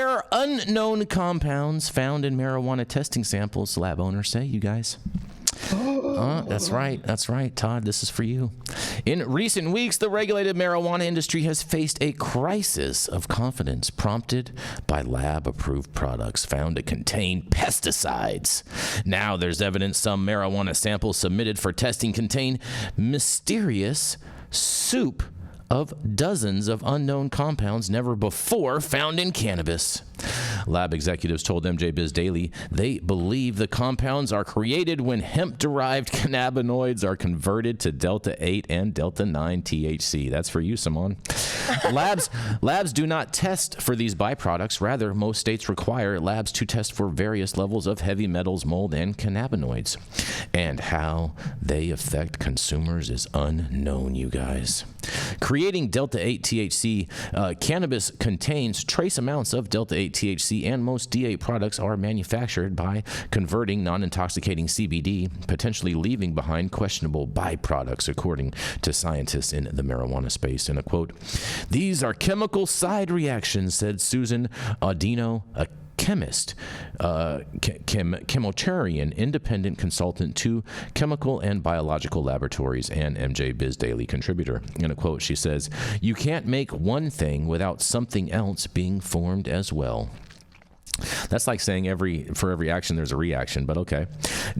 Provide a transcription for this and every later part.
there are unknown compounds found in marijuana testing samples, lab owners say, you guys. That's right, Todd, this is for you. In recent weeks, the regulated marijuana industry has faced a crisis of confidence prompted by lab-approved products found to contain pesticides. Now there's evidence some marijuana samples submitted for testing contain mysterious soup of dozens of unknown compounds never before found in cannabis. Lab executives told MJ Biz Daily they believe the compounds are created when hemp-derived cannabinoids are converted to Delta-8 and Delta-9 THC. That's for you, Saman. Labs do not test for these byproducts. Rather, most states require labs to test for various levels of heavy metals, mold, and cannabinoids. And how they affect consumers is unknown, you guys. Creating Delta-8 THC, cannabis contains trace amounts of Delta-8 THC, and most D8 products are manufactured by converting non-intoxicating CBD, potentially leaving behind questionable byproducts, according to scientists in the marijuana space. In a quote, "These are chemical side reactions," said Susan Audino, a chemist, chemotarian, independent consultant to chemical and biological laboratories, and MJ Biz Daily contributor. In a quote, she says, "You can't make one thing without something else being formed as well." That's like saying for every action there's a reaction, but okay.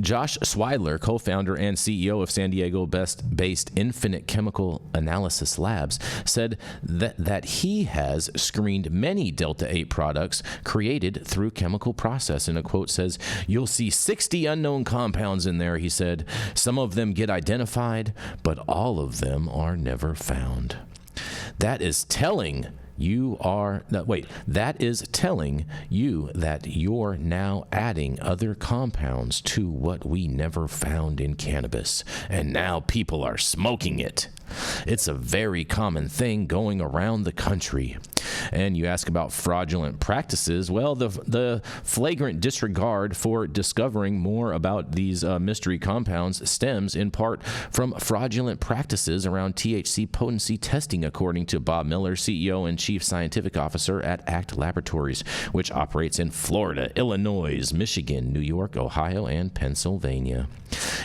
Josh Swidler, co-founder and CEO of San Diego-based Infinite Chemical Analysis Labs, said that he has screened many Delta-8 products created through chemical process. In a quote says, "You'll see 60 unknown compounds in there," he said. "Some of them get identified, but all of them are never found." That is telling you that you're now adding other compounds to what we never found in cannabis, and now people are smoking it. It's a very common thing going around the country. And you ask about fraudulent practices. Well, the flagrant disregard for discovering more about these mystery compounds stems in part from fraudulent practices around THC potency testing, according to Bob Miller, CEO and Chief Scientific Officer at ACT Laboratories, which operates in Florida, Illinois, Michigan, New York, Ohio, and Pennsylvania.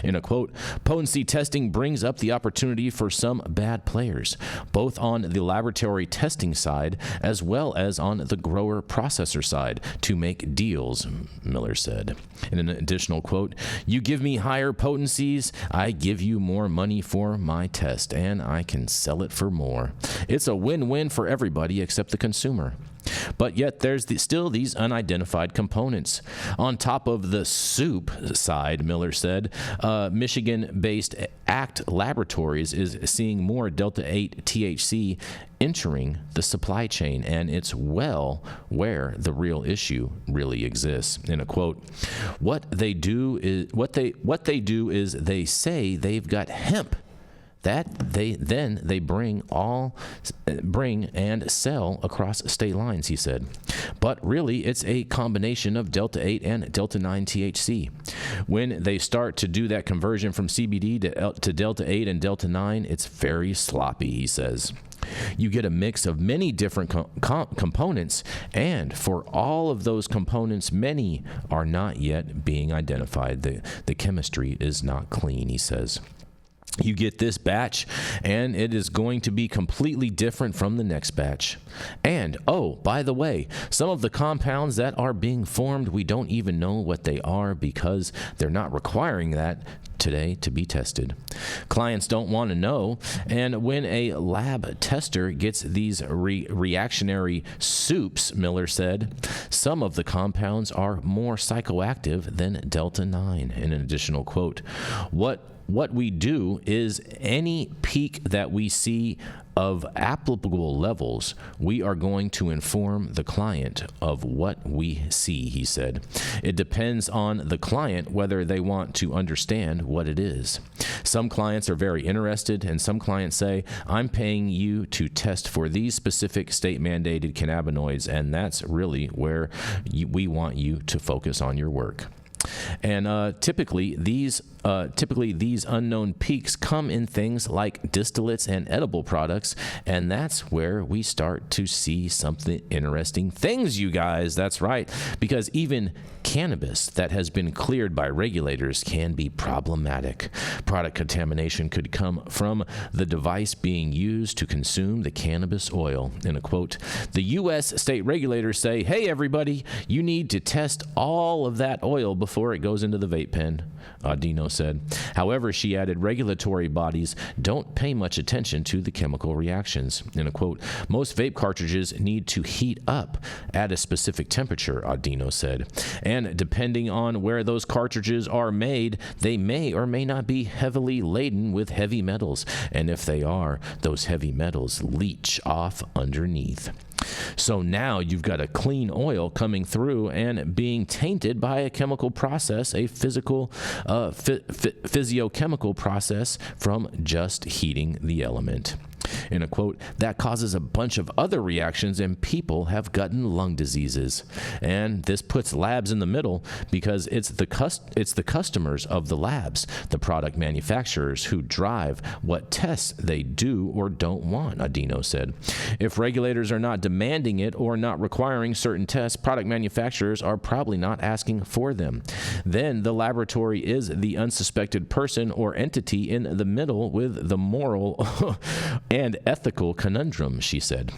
In a quote, "Potency testing brings up the opportunity for some bad players, both on the laboratory testing side as well as on the grower-processor side, to make deals," Miller said. In an additional quote, "You give me higher potencies, I give you more money for my test, and I can sell it for more. It's a win-win for everybody except the consumer. But yet there's still these unidentified components. On top of the soup side," Miller said, Michigan-based ACT Laboratories is seeing more Delta-8 THC entering the supply chain, and it's where the real issue really exists. In a quote, what they do is they say they've got hemp that they bring and sell across state lines, he said. But really, it's a combination of Delta-8 and Delta-9 THC. When they start to do that conversion from CBD to Delta-8 and Delta-9, it's very sloppy, he says. You get a mix of many different components, and for all of those components, many are not yet being identified. The chemistry is not clean, he says. You get this batch, and it is going to be completely different from the next batch. And, oh, by the way, some of the compounds that are being formed, we don't even know what they are because they're not requiring that today to be tested. Clients don't want to know, and when a lab tester gets these reactionary soups, Miller said, some of the compounds are more psychoactive than Delta-9. In an additional quote, What we do is any peak that we see of applicable levels, we are going to inform the client of what we see, he said. It depends on the client whether they want to understand what it is. Some clients are very interested, and some clients say, I'm paying you to test for these specific state-mandated cannabinoids, and that's really where we want you to focus on your work. And typically these unknown peaks come in things like distillates and edible products, and that's where we start to see something interesting things, you guys. That's right, because even cannabis that has been cleared by regulators can be problematic. Product contamination could come from the device being used to consume the cannabis oil. In a quote, the U.S. state regulators say, hey, everybody, you need to test all of that oil before it goes into the vape pen, Audino said. However, she added, regulatory bodies don't pay much attention to the chemical reactions. In a quote, most vape cartridges need to heat up at a specific temperature, Audino said. And depending on where those cartridges are made, they may or may not be heavily laden with heavy metals. And if they are, those heavy metals leach off underneath. So now you've got a clean oil coming through and being tainted by a chemical process, a physical, physiochemical process from just heating the element. In a quote, that causes a bunch of other reactions and people have gotten lung diseases. And this puts labs in the middle because it's the customers of the labs, the product manufacturers, who drive what tests they do or don't want, Audino said. If regulators are not demanding it or not requiring certain tests, product manufacturers are probably not asking for them. Then the laboratory is the unsuspected person or entity in the middle with the moral and ethical conundrum, she said.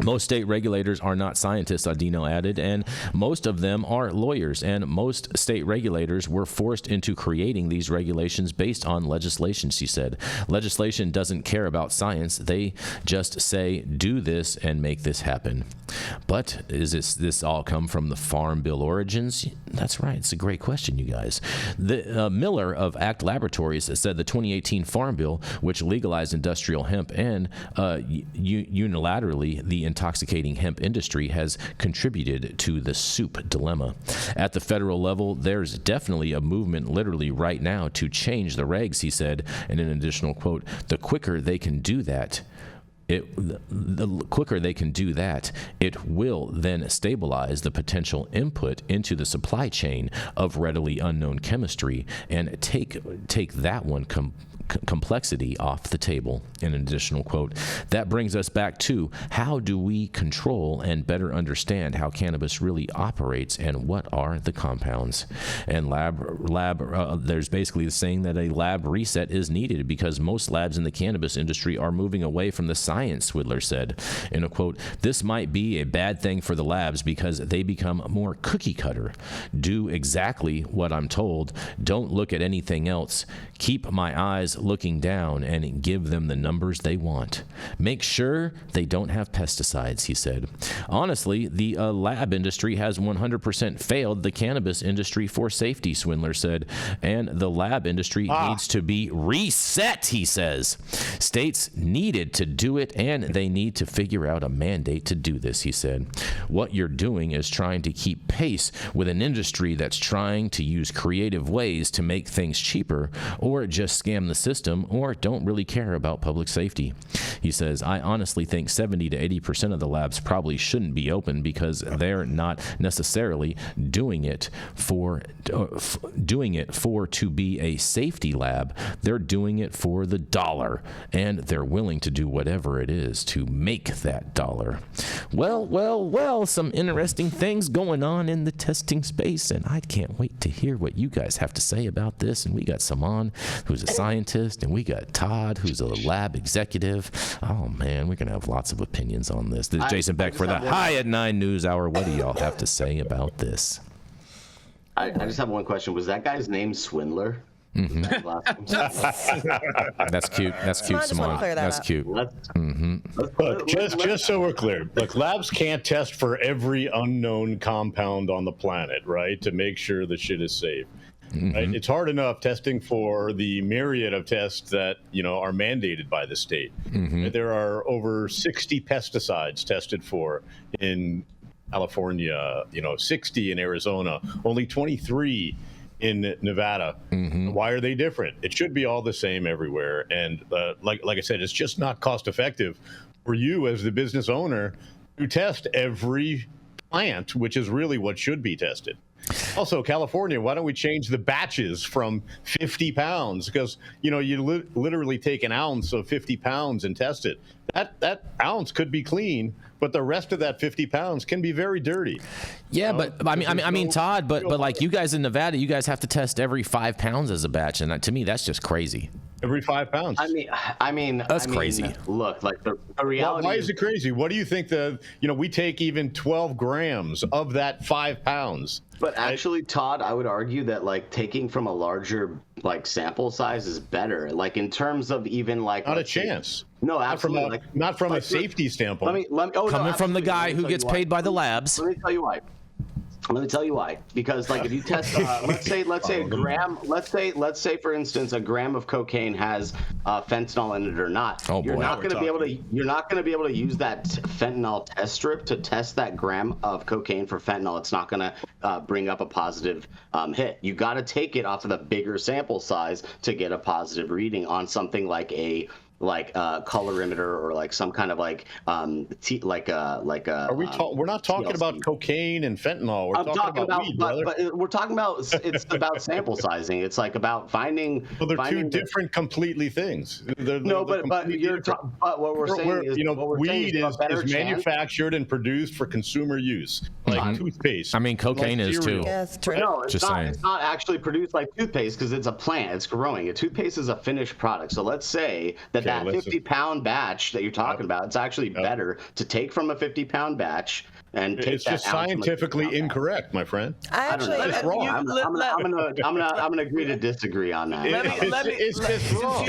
Most state regulators are not scientists, Audino added, and most of them are lawyers, and most state regulators were forced into creating these regulations based on legislation, she said. Legislation doesn't care about science. They just say, do this and make this happen. But is this all come from the Farm Bill origins? That's right. It's a great question, you guys. The Miller of ACT Laboratories said the 2018 Farm Bill, which legalized industrial hemp and unilaterally the intoxicating hemp industry, has contributed to the soup dilemma. At the federal level, there's definitely a movement literally right now to change the regs, he said, in an additional quote, the quicker they can do that, it will then stabilize the potential input into the supply chain of readily unknown chemistry and take that one complexity off the table. In an additional quote, that brings us back to how do we control and better understand how cannabis really operates and what are the compounds? And there's basically saying that a lab reset is needed because most labs in the cannabis industry are moving away from the science, Swidler said. In a quote, this might be a bad thing for the labs because they become more cookie cutter. Do exactly what I'm told. Don't look at anything else. Keep my eyes looking down and give them the numbers they want. Make sure they don't have pesticides, he said. Honestly, the lab industry has 100% failed the cannabis industry for safety, Swindler said, and the lab industry needs to be reset, he says. States needed to do it, and they need to figure out a mandate to do this, he said. What you're doing is trying to keep pace with an industry that's trying to use creative ways to make things cheaper, or just scam the system, or don't really care about public safety. He says, I honestly think 70 to 80% of the labs probably shouldn't be open because they're not necessarily doing it for to be a safety lab. They're doing it for the dollar, and they're willing to do whatever it is to make that dollar. Well, some interesting things going on in the testing space, and I can't wait to hear what you guys have to say about this. And we got Saman, who's a scientist, and we got Todd, who's a lab executive. Oh, man, we're going to have lots of opinions on this. This is Jason Beck for the High at 9 News Hour. What do y'all have to say about this? I just have one question. Was that guy's name Swindler? Mm-hmm. That's cute. That's cute, Simone. That's cute. Look, just so we're clear, look, labs can't test for every unknown compound on the planet, right? To make sure the shit is safe. Mm-hmm. Right? It's hard enough testing for the myriad of tests that are mandated by the state. Mm-hmm. There are over 60 pesticides tested for in California, 60 in Arizona, only 23 in Nevada. Mm-hmm. Why are they different? It should be all the same everywhere. And like I said, it's just not cost effective for you as the business owner to test every plant, which is really what should be tested. Also, California, why don't we change the batches from 50 pounds? Because, you know, you literally take an ounce of 50 pounds and test it. That ounce could be clean, but the rest of that 50 pounds can be very dirty. Yeah, but I mean, Todd, but like you guys in Nevada, you guys have to test every 5 pounds as a batch, and to me, that's just crazy. Every 5 pounds. I mean, that's crazy. Look, like the reality. Why is it crazy? What do you think? We take even 12 grams of that 5 pounds. But actually, Todd, I would argue that like taking from a larger like sample size is better. Like in terms of even like not a chance. No, absolutely. Not from a safety standpoint. Coming from the guy who gets paid by the labs. Let me tell you why. Because like if you test, let's say a gram, let's say for instance a gram of cocaine has fentanyl in it or not. Oh boy. You're not going to be able to use that fentanyl test strip to test that gram of cocaine for fentanyl. It's not going to bring up a positive hit. You got to take it off of the bigger sample size to get a positive reading on something like a colorimeter or like some kind of we're not talking TLC. About cocaine and fentanyl. We're talking about weed, brother. But we're talking about it's about sample sizing. It's like about finding. Well, they're two different completely things. But what we're saying is, weed is manufactured and produced for consumer use, like toothpaste. I mean, cocaine is too. Yeah, it's true. No, it's not actually produced like toothpaste because it's a plant. It's growing. A toothpaste is a finished product. So let's say that 50-pound batch that you're talking about, it's actually better to take from a 50-pound batch and take it's just scientifically incorrect, my friend. That's wrong. I'm gonna agree to disagree on that.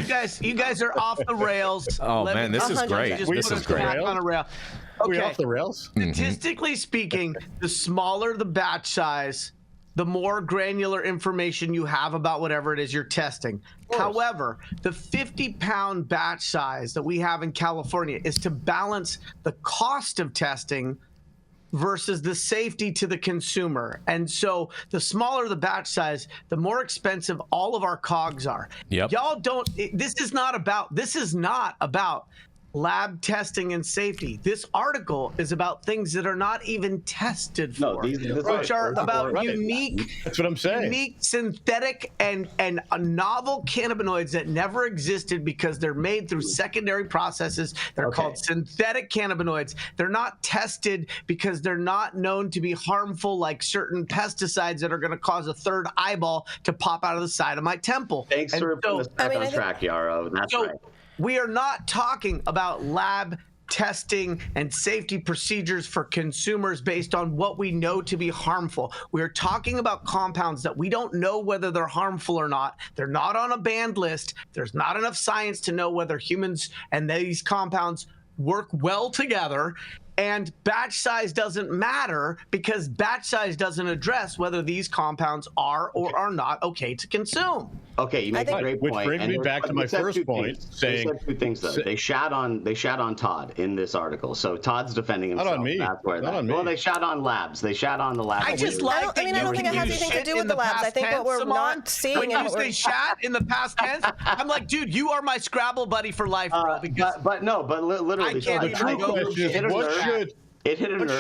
Since you guys are off the rails. Oh man, this is great. This is great. On a rail. Okay. Are we off the rails? Statistically speaking, the smaller the batch size, the more granular information you have about whatever it is you're testing. However, the 50-pound batch size that we have in California is to balance the cost of testing versus the safety to the consumer. And so the smaller the batch size, the more expensive all of our COGS are. Yep. This is not about lab testing and safety. This article is about things that are not even tested for, which are about unique, that's what I'm saying, unique synthetic and novel cannabinoids that never existed because they're made through secondary processes. They're called synthetic cannabinoids. They're not tested because they're not known to be harmful, like certain pesticides that are going to cause a third eyeball to pop out of the side of my temple. Thanks for putting us back on track, Yarrow. That's right. We are not talking about lab testing and safety procedures for consumers based on what we know to be harmful. We are talking about compounds that we don't know whether they're harmful or not. They're not on a banned list. There's not enough science to know whether humans and these compounds work well together. And batch size doesn't matter because batch size doesn't address whether these compounds are or are not okay to consume. Okay, you make a great point. Which brings me back to my first point, saying they said two things though. They shat on Todd in this article. So Todd's defending himself. Not on me. Not on me. Well, they shat on labs. They shat on the labs. I just like. I don't think it has anything to do with the labs. I think what we're not seeing. When you say shat in the past tense, I'm like, dude, you are my Scrabble buddy for life, bro. But literally, I can't the true question is, what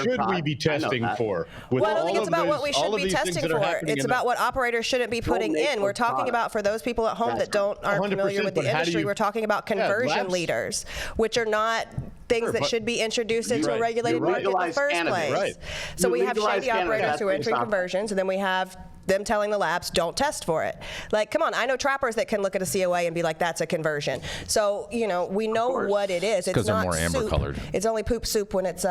should we be testing for? Well, I don't think it's about what we should be testing for. It's about what operators shouldn't be putting in. We're talking about, for those people at home that aren't familiar with the industry, we're talking about conversion leaders, which are not things that should be introduced into a regulated market in the first place. Right. So we have shady operators who are entering conversions, and then we have them telling the labs, don't test for it. Like, come on, I know trappers that can look at a COA and be like, that's a conversion. So, we know what it is. It's not more amber soup. Colored. It's only poop soup when it's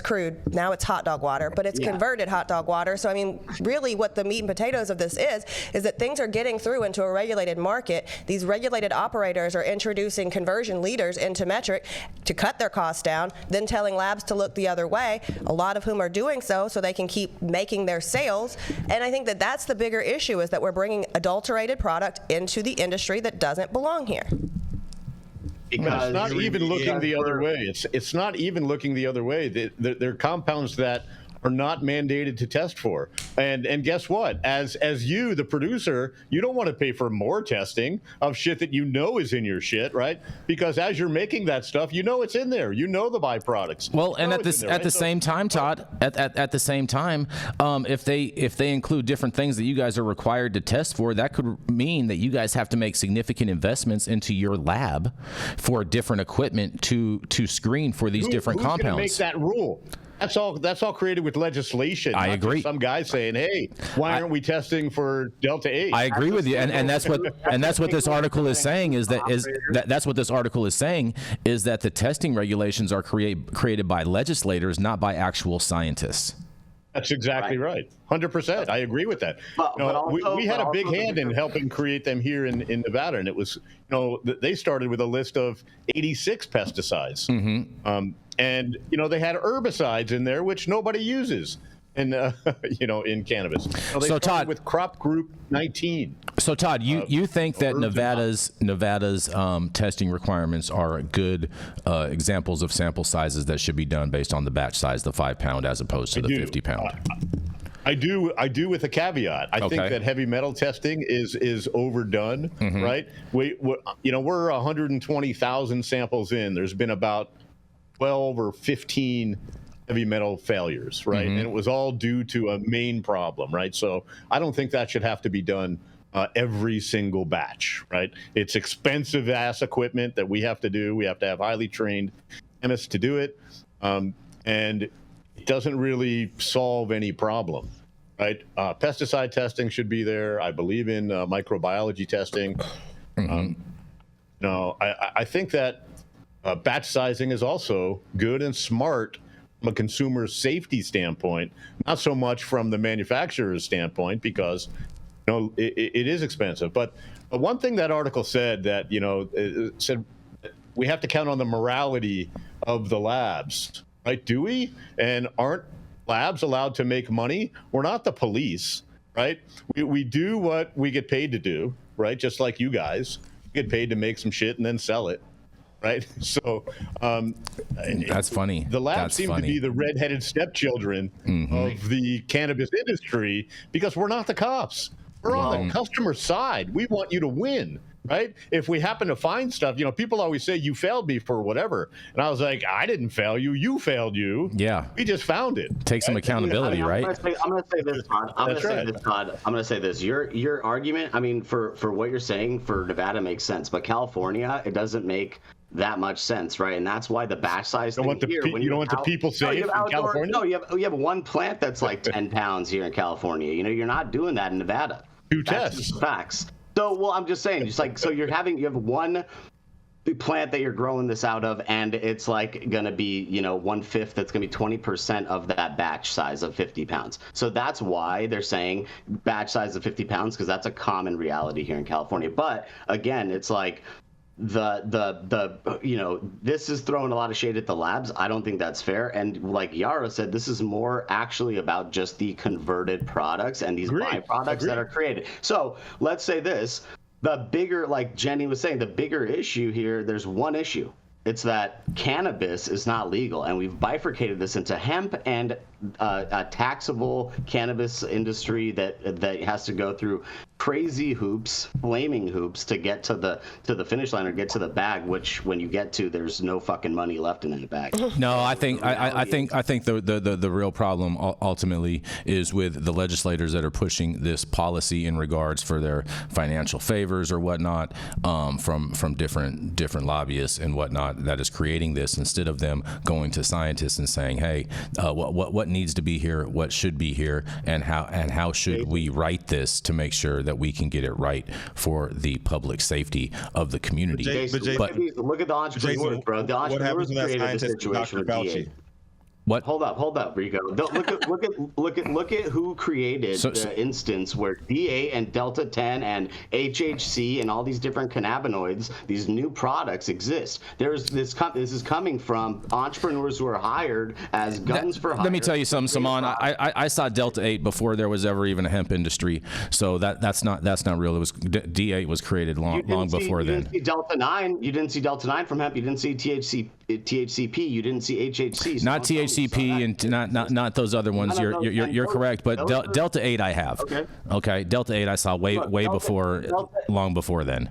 crude. Now it's hot dog water, but it's converted hot dog water. So, I mean, really what the meat and potatoes of this is that things are getting through into a regulated market. These regulated operators are introducing conversion leaders into Metric to cut their costs down, then telling labs to look the other way, a lot of whom are doing so they can keep making their sales. And I think that's the bigger issue, is that we're bringing adulterated product into the industry that doesn't belong here. Because it's not even looking the other way. It's not even looking the other way. They're compounds that are not mandated to test for. And guess what? As you, the producer, you don't want to pay for more testing of shit that you know is in your shit, right? Because as you're making that stuff, you know it's in there. You know the byproducts. Well, and at the same time, Todd, at the same time, if they include different things that you guys are required to test for, that could mean that you guys have to make significant investments into your lab for different equipment to screen for these different compounds. Who's going to make that rule? That's all created with legislation. I agree. Some guy saying, "Hey, why aren't we testing for Delta 8?" I agree with you, and that's what this article is saying that's what this article is saying is that the testing regulations are created by legislators, not by actual scientists. That's exactly right. 100%. I agree with that. We had a big hand in helping create them here in Nevada, and it was, they started with a list of 86 pesticides. Mm-hmm. And, they had herbicides in there, which nobody uses in cannabis. So Todd, with crop group 19. So Todd, you think that Nevada's testing requirements are good examples of sample sizes that should be done based on the batch size, the 5 pound as opposed to the 50 pound? I do with a caveat. I think that heavy metal testing is overdone, right? We're 120,000 samples in. There's been about 12 or 15 heavy metal failures, right? And it was all due to a main problem, right? So I don't think that should have to be done every single batch, right? It's expensive ass equipment that we have to do. We have to have highly trained chemists to do it. And it doesn't really solve any problem, right? Pesticide testing should be there. I believe in microbiology testing. I think that batch sizing is also good and smart from a consumer safety standpoint, not so much from the manufacturer's standpoint, because it is expensive. But one thing that article said that it said we have to count on the morality of the labs, right? Do we? And aren't labs allowed to make money? We're not the police, right? We do what we get paid to do, right? Just like you guys get paid to make some shit and then sell it. Right. So that's funny. The labs seem to be the redheaded stepchildren of the cannabis industry because we're not the cops. We're on the customer side. We want you to win. Right. If we happen to find stuff, people always say you failed me for whatever. And I was like, I didn't fail you. You failed you. Yeah. We just found it. Take some accountability, right? I'm going to say this, Todd. I'm going to say this. Your argument, for what you're saying for Nevada makes sense, but California, it doesn't make that much sense, right? And that's why the batch size thing here. You don't want the people safe in California? No, you have one plant that's like 10 pounds here in California. You're not doing that in Nevada. That's just facts. So, well, I'm just saying, you have one plant that you're growing this out of, and it's like going to be, 1/5, that's going to be 20% of that batch size of 50 pounds. So that's why they're saying batch size of 50 pounds, because that's a common reality here in California. But again, it's like, this is throwing a lot of shade at the labs. I don't think that's fair. And like Yarrow said, this is more actually about just the converted products and these byproducts that are created. So let's say this, the bigger, like Jenny was saying, the bigger issue here, there's one issue. It's that cannabis is not legal, and we've bifurcated this into hemp and a taxable cannabis industry that has to go through crazy hoops, flaming hoops, to get to the finish line or get to the bag. Which, when you get to, there's no fucking money left in that bag. No, I think the real problem ultimately is with the legislators that are pushing this policy in regards for their financial favors or whatnot, from different lobbyists and whatnot, that is creating this, instead of them going to scientists and saying, hey, what needs to be here, what should be here, and how should we write this to make sure that we can get it right for the public safety of the community. But look at the entrepreneurs, bro. The entrepreneurs created the situation with DA. What? Hold up, Rico. Look at who created the instance where DA and Delta 10 and HHC and all these different cannabinoids, these new products exist. This is coming from entrepreneurs who are hired as guns for hire. Let me tell you something, Saman. I saw Delta 8 before there was ever even a hemp industry, so that's not real. It was D8 was created long before then. You didn't see Delta 9. You didn't see Delta 9 from hemp. You didn't see THCP. You didn't see HHC. Not THCP. PCP and not those other ones. You're correct, but Delta 8 I have. Okay. Delta 8 I saw way before, long before then.